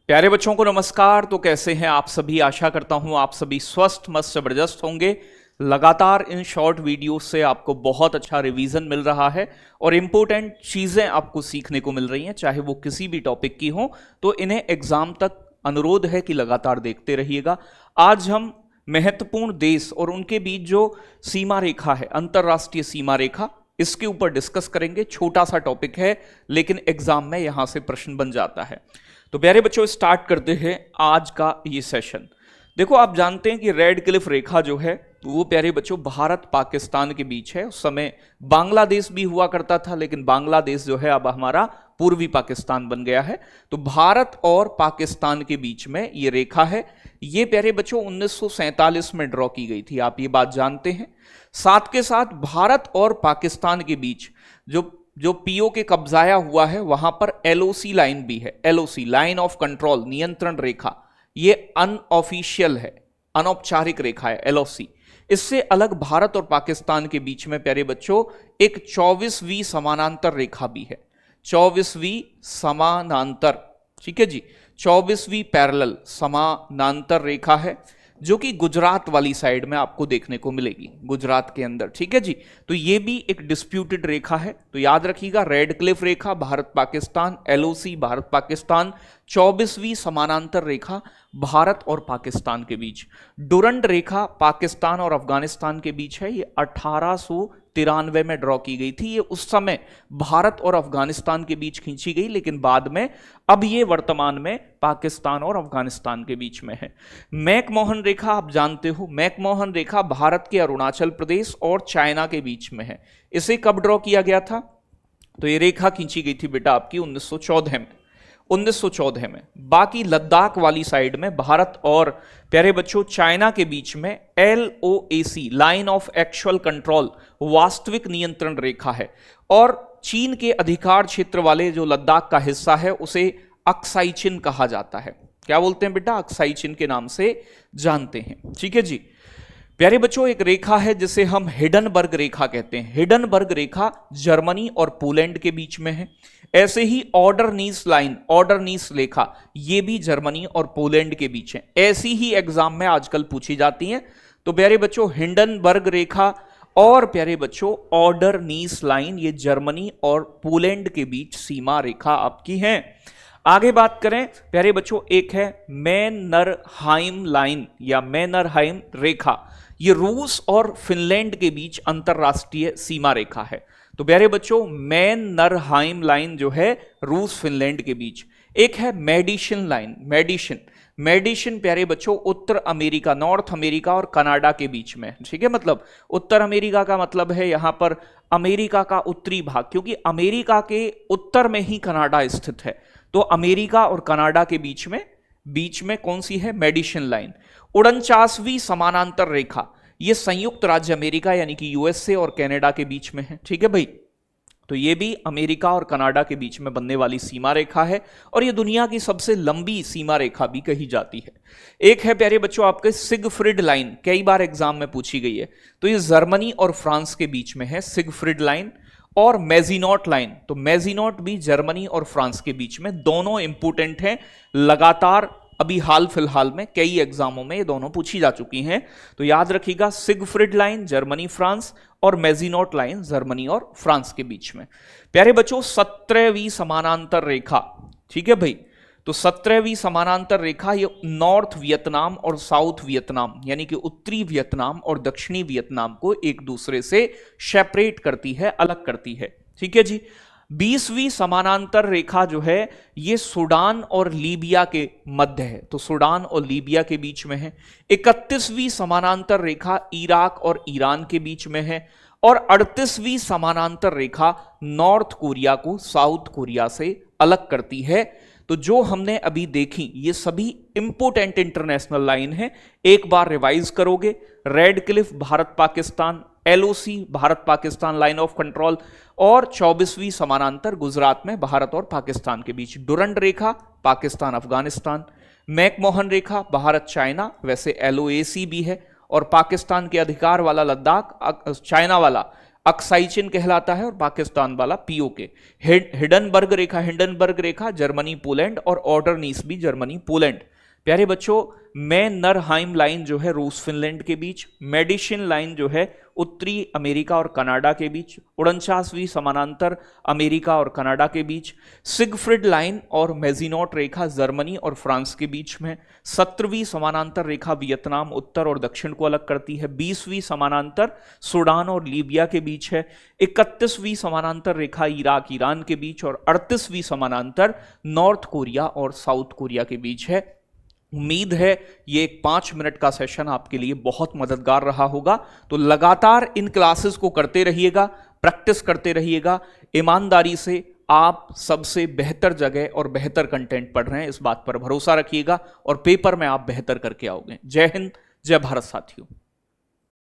प्यारे बच्चों को नमस्कार। तो कैसे हैं आप सभी? आशा करता हूं आप सभी स्वस्थ मस्त जबरदस्त होंगे। लगातार इन शॉर्ट वीडियो से आपको बहुत अच्छा रिवीजन मिल रहा है और इंपॉर्टेंट चीजें आपको सीखने को मिल रही हैं, चाहे वो किसी भी टॉपिक की हो। तो इन्हें एग्जाम तक अनुरोध है कि लगातार देखते रहिएगा। आज हम महत्वपूर्ण देश और उनके बीच जो सीमा रेखा है, अंतरराष्ट्रीय सीमा रेखा, इसके ऊपर डिस्कस करेंगे। छोटा सा टॉपिक है लेकिन एग्जाम में यहां से प्रश्न बन जाता है। तो प्यारे बच्चों, स्टार्ट करते हैं आज का ये सेशन। देखो, आप जानते हैं कि रेड क्लिफ रेखा जो है वो प्यारे बच्चों भारत पाकिस्तान के बीच है। उस समय बांग्लादेश भी हुआ करता था, लेकिन बांग्लादेश जो है अब हमारा पूर्वी पाकिस्तान बन गया है। तो भारत और पाकिस्तान के बीच में ये रेखा है। ये प्यारे बच्चों 1947 में ड्रॉ की गई थी, आप ये बात जानते हैं। साथ के साथ भारत और पाकिस्तान के बीच जो पीओ के कब्जाया हुआ है, वहां पर एलओसी लाइन भी है। एलओसी, लाइन ऑफ कंट्रोल, नियंत्रण रेखा, ये अनऑफिशियल है, अनौपचारिक रेखा है एलओसी। इससे अलग भारत और पाकिस्तान के बीच में प्यारे बच्चों एक 24वीं समानांतर रेखा भी है। 24वीं समानांतर, ठीक है जी, 24वीं पैरेलल समानांतर रेखा है, जो कि गुजरात वाली साइड में आपको देखने को मिलेगी, गुजरात के अंदर, ठीक है जी। तो ये भी एक डिस्प्यूटेड रेखा है। तो याद रखिएगा, रेड क्लिफ रेखा भारत पाकिस्तान, एलओसी भारत पाकिस्तान, 24वीं समानांतर रेखा भारत और पाकिस्तान के बीच। डुरंड रेखा पाकिस्तान और अफगानिस्तान के बीच है। ये 1893 में ड्रॉ की गई थी। ये उस समय भारत और अफगानिस्तान के बीच खींची गई, लेकिन बाद में अब ये वर्तमान में पाकिस्तान और अफगानिस्तान के बीच में है। मैकमोहन रेखा आप जानते हो, मैकमोहन रेखा भारत के अरुणाचल प्रदेश और चाइना के बीच में है। इसे कब ड्रॉ किया गया था? तो ये रेखा खींची गई थी बेटा आपकी 1914 में। बाकी लद्दाख वाली साइड में भारत और प्यारे बच्चों चाइना के बीच में एलओएसी, लाइन ऑफ एक्चुअल कंट्रोल, वास्तविक नियंत्रण रेखा है। और चीन के अधिकार क्षेत्र वाले जो लद्दाख का हिस्सा है उसे अक्साई चिन कहा जाता है। क्या बोलते हैं बेटा? अक्साई चिन के नाम से जानते हैं, ठीक है जी। प्यारे बच्चों, एक रेखा है जिसे हम हिडनबर्ग रेखा कहते हैं। हिडनबर्ग रेखा जर्मनी और पोलैंड के बीच में है। ऐसे ही ऑर्डरनीस लाइन, ऑर्डरनीस रेखा, ये भी जर्मनी और पोलैंड के बीच है। ऐसी ही एग्जाम में आजकल पूछी जाती हैं। तो प्यारे बच्चों, हिडनबर्ग रेखा और प्यारे बच्चों ऑर्डरनीस लाइन, ये जर्मनी और पोलैंड के बीच सीमा रेखा आपकी है। आगे बात करें प्यारे बच्चों, एक है मैनरहाइम लाइन या मैनरहाइम रेखा। ये रूस और फिनलैंड के बीच अंतरराष्ट्रीय सीमा रेखा है। तो प्यारे बच्चों, मैनरहाइम लाइन जो है रूस फिनलैंड के बीच। एक है मेडिसन लाइन, मेडिसन प्यारे बच्चों उत्तर अमेरिका, नॉर्थ अमेरिका और कनाडा के बीच में, ठीक है। मतलब उत्तर अमेरिका का मतलब है यहां पर अमेरिका का उत्तरी भाग, क्योंकि अमेरिका के उत्तर में ही कनाडा स्थित है। तो अमेरिका और कनाडा के बीच में कौन सी है? Medicine line. 49वीं समानांतर रेखा, यह संयुक्त राज्य अमेरिका यानी कि यूएसए और कनाडा के बीच में है, ठीक है भाई। तो यह भी अमेरिका और कनाडा के बीच में बनने वाली सीमा रेखा है और यह दुनिया की सबसे लंबी सीमा रेखा भी कही जाती है। एक है प्यारे बच्चों आपके सिगफ्रिड लाइन, कई बार एग्जाम में पूछी गई है। तो यह जर्मनी और फ्रांस के बीच में है, सिगफ्रिड लाइन। और मेजिनॉट लाइन, तो मेजिनॉट भी जर्मनी और फ्रांस के बीच में, दोनों इंपोर्टेंट हैं। लगातार अभी हाल फिलहाल में कई एग्जामों में ये दोनों पूछी जा चुकी हैं। तो याद रखिएगा, सिगफ्रिड लाइन जर्मनी फ्रांस और मेजिनॉट लाइन जर्मनी और फ्रांस के बीच में। प्यारे बच्चों, 17वीं समानांतर रेखा, ठीक है भाई। तो 17वीं समानांतर रेखा ये नॉर्थ वियतनाम और साउथ वियतनाम यानी कि उत्तरी वियतनाम और दक्षिणी वियतनाम को एक दूसरे से सेपरेट करती है, अलग करती है, ठीक है जी। 20वीं समानांतर रेखा जो है ये सूडान और लीबिया के मध्य है, तो सूडान और लीबिया के बीच में है। 31वीं समानांतर रेखा इराक और ईरान के बीच में है। और 38वीं समानांतर रेखा नॉर्थ कोरिया को साउथ कोरिया से अलग करती है। तो जो हमने अभी देखी ये सभी इंपोर्टेंट इंटरनेशनल लाइन है। एक बार रिवाइज करोगे, red Cliff Bharat Pakistan, LOC Bharat Pakistan line of control और 24वीं समानांतर गुजरात में भारत और पाकिस्तान के बीच। डुरंड रेखा पाकिस्तान अफगानिस्तान, मैकमोहन रेखा भारत चाइना, वैसे एलओएसी भी है। और पाकिस्तान के अधिकार वाला लद्दाख, चाइना वाला अक्साई चिन्ह कहलाता है, और पाकिस्तान वाला पीओके। हिंडनबर्ग रेखा जर्मनी पोलैंड, और ऑर्डरनीस भी जर्मनी पोलैंड। प्यारे बच्चों, मैनरहाइम लाइन जो है रूस फिनलैंड के बीच, मेडिसिन लाइन जो है उत्तरी अमेरिका और कनाडा के बीच, 49वीं समानांतर अमेरिका और कनाडा के बीच, सिगफ्रिड लाइन और मेजिनॉट रेखा जर्मनी और फ्रांस के बीच में, 17वीं समानांतर रेखा वियतनाम उत्तर और दक्षिण को अलग करती है, 20वीं समानांतर सूडान और लीबिया के बीच है, 31वीं समानांतर रेखा इराक ईरान के बीच, और 38वीं समानांतर नॉर्थ कोरिया और साउथ कोरिया के बीच है। उम्मीद है ये एक 5 मिनट का सेशन आपके लिए बहुत मददगार रहा होगा। तो लगातार इन क्लासेस को करते रहिएगा, प्रैक्टिस करते रहिएगा, ईमानदारी से आप सबसे बेहतर जगह और बेहतर कंटेंट पढ़ रहे हैं, इस बात पर भरोसा रखिएगा और पेपर में आप बेहतर करके आओगे। जय हिंद, जय भारत साथियों।